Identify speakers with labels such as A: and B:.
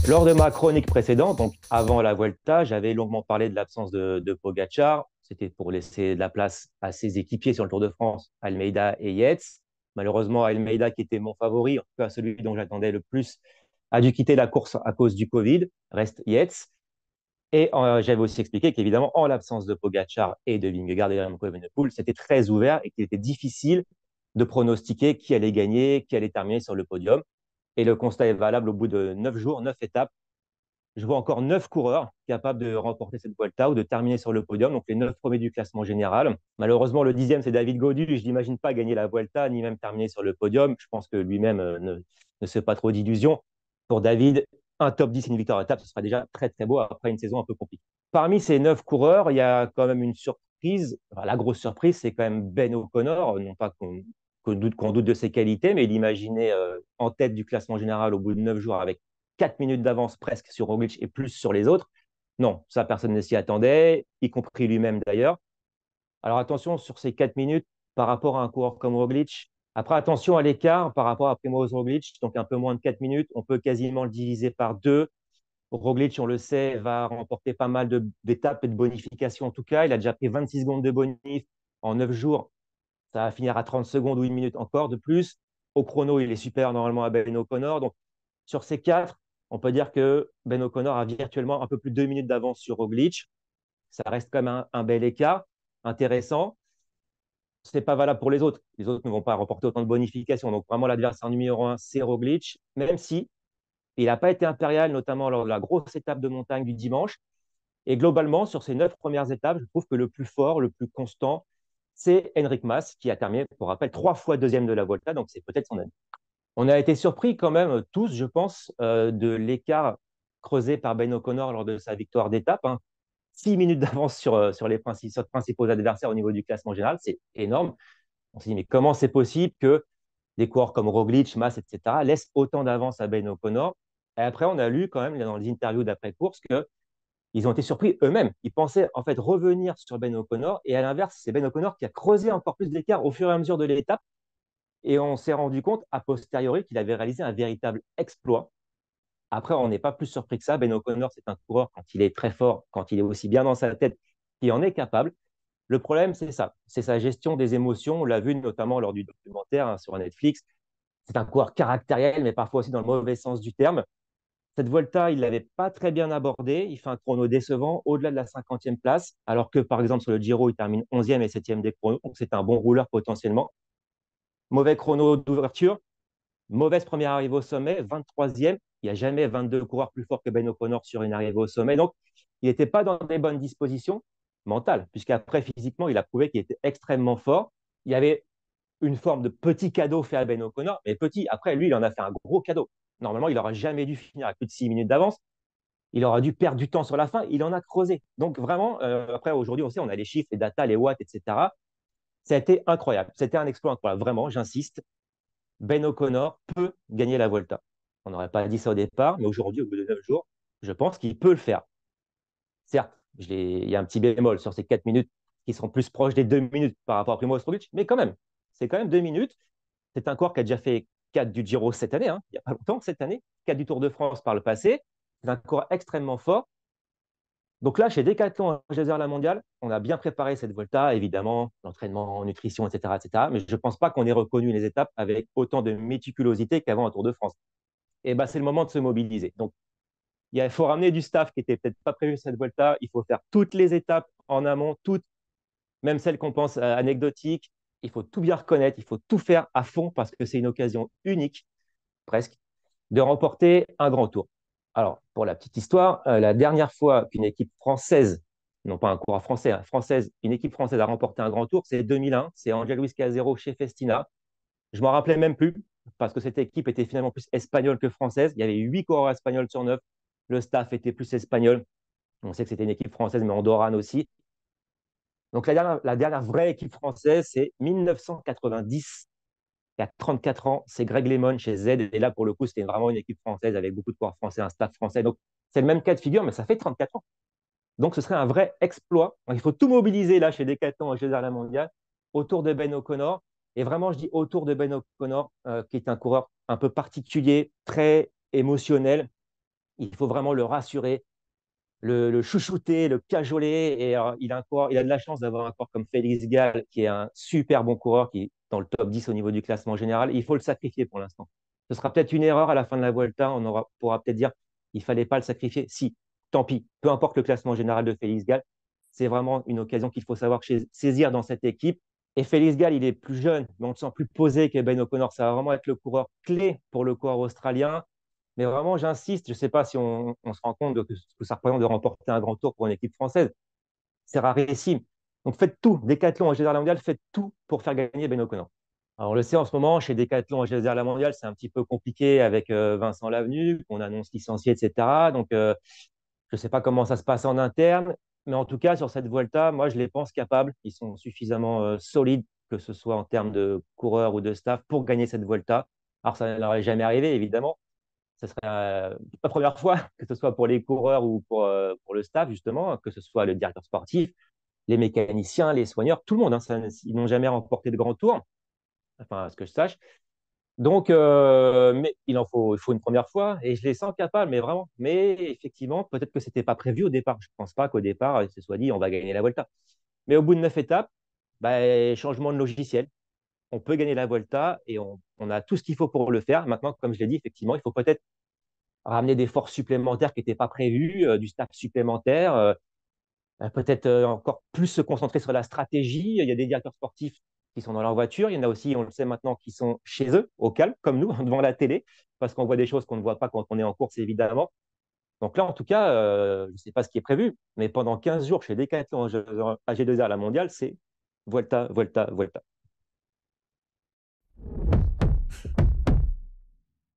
A: Lors de ma chronique précédente, donc avant la Vuelta, j'avais longuement parlé de l'absence de Pogacar. C'était pour laisser de la place à ses équipiers sur le Tour de France, Almeida et Yates. Malheureusement, Almeida, qui était mon favori, en tout cas celui dont j'attendais le plus, a dû quitter la course à cause du Covid. Reste Yates. Et j'avais aussi expliqué qu'évidemment, en l'absence de Pogacar et de Vingegaard et de Remco Evenepoel, c'était très ouvert et qu'il était difficile de pronostiquer qui allait gagner, qui allait terminer sur le podium. Et le constat est valable au bout de 9 jours, 9 étapes. Je vois encore 9 coureurs capables de remporter cette Vuelta ou de terminer sur le podium, donc les 9 premiers du classement général. Malheureusement, le 10e, c'est David Gaudu. Je n'imagine pas gagner la Vuelta, ni même terminer sur le podium. Je pense que lui-même ne se fait pas trop d'illusions. Pour David, un top 10 et une victoire à étape, ce sera déjà très très beau après une saison un peu compliquée. Parmi ces 9 coureurs, il y a quand même une surprise. Enfin, la grosse surprise, c'est quand même Ben O'Connor. Non pas qu'on doute de ses qualités, mais il imaginait en tête du classement général au bout de 9 jours avec 4 minutes d'avance presque sur Roglic et plus sur les autres. Non, ça, personne ne s'y attendait, y compris lui-même d'ailleurs. Alors attention sur ces 4 minutes par rapport à un coureur comme Roglic. Après, attention à l'écart par rapport à Primoz Roglic, donc un peu moins de 4 minutes. On peut quasiment le diviser par deux. Roglic, on le sait, va remporter pas mal d'étapes et de bonifications en tout cas. Il a déjà pris 26 secondes de bonif en 9 jours. Ça va finir à 30 secondes ou une minute encore de plus. Au chrono, il est supérieur normalement à Ben O'Connor. Donc, sur ces quatre, on peut dire que Ben O'Connor a virtuellement un peu plus de 2 minutes d'avance sur Roglic. Ça reste quand même un bel écart, intéressant. Ce n'est pas valable pour les autres. Les autres ne vont pas remporter autant de bonifications. Donc, vraiment, l'adversaire numéro un, c'est Roglic, même si il n'a pas été impérial, notamment lors de la grosse étape de montagne du dimanche. Et globalement, sur ces 9 premières étapes, je trouve que le plus fort, le plus constant, c'est Enric Mas, qui a terminé, pour rappel, 3 fois deuxième de la Volta, donc c'est peut-être son année. On a été surpris quand même tous, je pense, de l'écart creusé par Ben O'Connor lors de sa victoire d'étape. 6 minutes d'avance sur les principaux adversaires au niveau du classement général, c'est énorme. On s'est dit, mais comment c'est possible que des coureurs comme Roglic, Mas, etc., laissent autant d'avance à Ben O'Connor? Et après, on a lu quand même dans les interviews d'après-course qu'ils ont été surpris eux-mêmes. Ils pensaient en fait revenir sur Ben O'Connor, et à l'inverse, c'est Ben O'Connor qui a creusé encore plus d'écart au fur et à mesure de l'étape. Et on s'est rendu compte, a posteriori, qu'il avait réalisé un véritable exploit. Après, on n'est pas plus surpris que ça. Ben O'Connor, c'est un coureur, quand il est très fort, quand il est aussi bien dans sa tête, qui en est capable. Le problème, c'est ça. C'est sa gestion des émotions. On l'a vu notamment lors du documentaire sur Netflix. C'est un coureur caractériel, mais parfois aussi dans le mauvais sens du terme. Cette Volta, il ne l'avait pas très bien abordé. Il fait un chrono décevant au-delà de la 50e place, alors que par exemple sur le Giro, il termine 11e et 7e des chronos. Donc c'est un bon rouleur potentiellement. Mauvais chrono d'ouverture, mauvaise première arrivée au sommet, 23e. Il n'y a jamais 22 coureurs plus forts que Ben O'Connor sur une arrivée au sommet. Donc, il n'était pas dans des bonnes dispositions mentales, puisqu'après, physiquement, il a prouvé qu'il était extrêmement fort. Il y avait une forme de petit cadeau fait à Ben O'Connor, mais petit. Après, lui, il en a fait un gros cadeau. Normalement, il n'aurait jamais dû finir à plus de 6 minutes d'avance. Il aura dû perdre du temps sur la fin. Il en a creusé. Donc, vraiment, après, aujourd'hui, on sait, on a les chiffres, les datas, les watts, etc. Ça a été incroyable. C'était un exploit incroyable. Vraiment, j'insiste. Ben O'Connor peut gagner la Volta. On n'aurait pas dit ça au départ, mais aujourd'hui, au bout de 9 jours, je pense qu'il peut le faire. Certes, il y a un petit bémol sur ces 4 minutes qui sont plus proches des 2 minutes par rapport à Primoz Roglic, mais quand même, c'est quand même 2 minutes. C'est un coureur qui a déjà fait 4 du Giro cette année, il n'y a pas longtemps, cette année, 4 du Tour de France par le passé. C'est un coureur extrêmement fort. Donc là, chez Decathlon la mondiale, on a bien préparé cette Volta, évidemment, l'entraînement, nutrition, etc., etc. Mais je ne pense pas qu'on ait reconnu les étapes avec autant de méticulosité qu'avant un Tour de France. Et ben, c'est le moment de se mobiliser. Donc, il faut ramener du staff qui n'était peut-être pas prévu cette Volta. Il faut faire toutes les étapes en amont, toutes, même celles qu'on pense anecdotiques. Il faut tout bien reconnaître, il faut tout faire à fond parce que c'est une occasion unique, presque, de remporter un grand tour. Alors, pour la petite histoire, la dernière fois qu'une équipe française, non pas un coureur français, française, une équipe française a remporté un grand tour, c'est 2001. C'est Angel Luis Casero chez Festina. Je ne m'en rappelais même plus parce que cette équipe était finalement plus espagnole que française. Il y avait 8 coureurs espagnols sur 9. Le staff était plus espagnol. On sait que c'était une équipe française, mais andorrane aussi. Donc la dernière vraie équipe française, c'est 1990. Il y a 34 ans, c'est Greg LeMond chez Z. Et là, pour le coup, c'était vraiment une équipe française avec beaucoup de coureurs français, un staff français. Donc, c'est le même cas de figure, mais ça fait 34 ans. Donc, ce serait un vrai exploit. Donc, il faut tout mobiliser là chez Decathlon et chez la mondiale autour de Ben O'Connor. Et vraiment, je dis autour de Ben O'Connor, qui est un coureur un peu particulier, très émotionnel. Il faut vraiment le rassurer, le chouchouter, le cajoler. Et il a de la chance d'avoir un coureur comme Félix Gall, qui est un super bon coureur, qui est dans le top 10 au niveau du classement général. Il faut le sacrifier pour l'instant. Ce sera peut-être une erreur à la fin de la Vuelta. Pourra peut-être dire il ne fallait pas le sacrifier. Si, tant pis. Peu importe le classement général de Félix Gall, c'est vraiment une occasion qu'il faut savoir saisir dans cette équipe. Et Félix Gall, il est plus jeune, mais on le sent plus posé que Ben O'Connor. Ça va vraiment être le coureur clé pour le coureur australien. Mais vraiment, j'insiste, je ne sais pas si on se rend compte de ce que ça représente de remporter un grand tour pour une équipe française. C'est rarissime. Donc faites tout. Decathlon en GDR la mondiale, faites tout pour faire gagner Ben O'Connor. Alors, on le sait en ce moment, chez Decathlon en GDR la mondiale, c'est un petit peu compliqué avec Vincent Lavenu, qu'on annonce licencié, etc. Donc, je ne sais pas comment ça se passe en interne, mais en tout cas, sur cette Vuelta, moi, je les pense capables. Ils sont suffisamment solides, que ce soit en termes de coureurs ou de staff, pour gagner cette Vuelta. Alors, ça ne leur est jamais arrivé, évidemment. Ce serait la première fois, que ce soit pour les coureurs ou pour le staff, justement, que ce soit le directeur sportif, les mécaniciens, les soigneurs, tout le monde. Hein, ils n'ont jamais remporté de grand tour, enfin, à ce que je sache. Donc, mais il faut une première fois et je les sens capables, mais vraiment. Mais effectivement, peut-être que ce n'était pas prévu au départ. Je ne pense pas qu'au départ, il se soit dit on va gagner la Volta. Mais au bout de 9 étapes, bah, changement de logiciel. On peut gagner la Volta et on a tout ce qu'il faut pour le faire. Maintenant, comme je l'ai dit, effectivement, il faut peut-être ramener des forces supplémentaires qui n'étaient pas prévues, du staff supplémentaire, peut-être encore plus se concentrer sur la stratégie. Il y a des directeurs sportifs qui sont dans leur voiture. Il y en a aussi, on le sait maintenant, qui sont chez eux, au calme, comme nous, devant la télé, parce qu'on voit des choses qu'on ne voit pas quand on est en course, évidemment. Donc là, en tout cas, je ne sais pas ce qui est prévu, mais pendant 15 jours chez Decathlon AG2R, la mondiale, c'est Volta, Volta, Volta.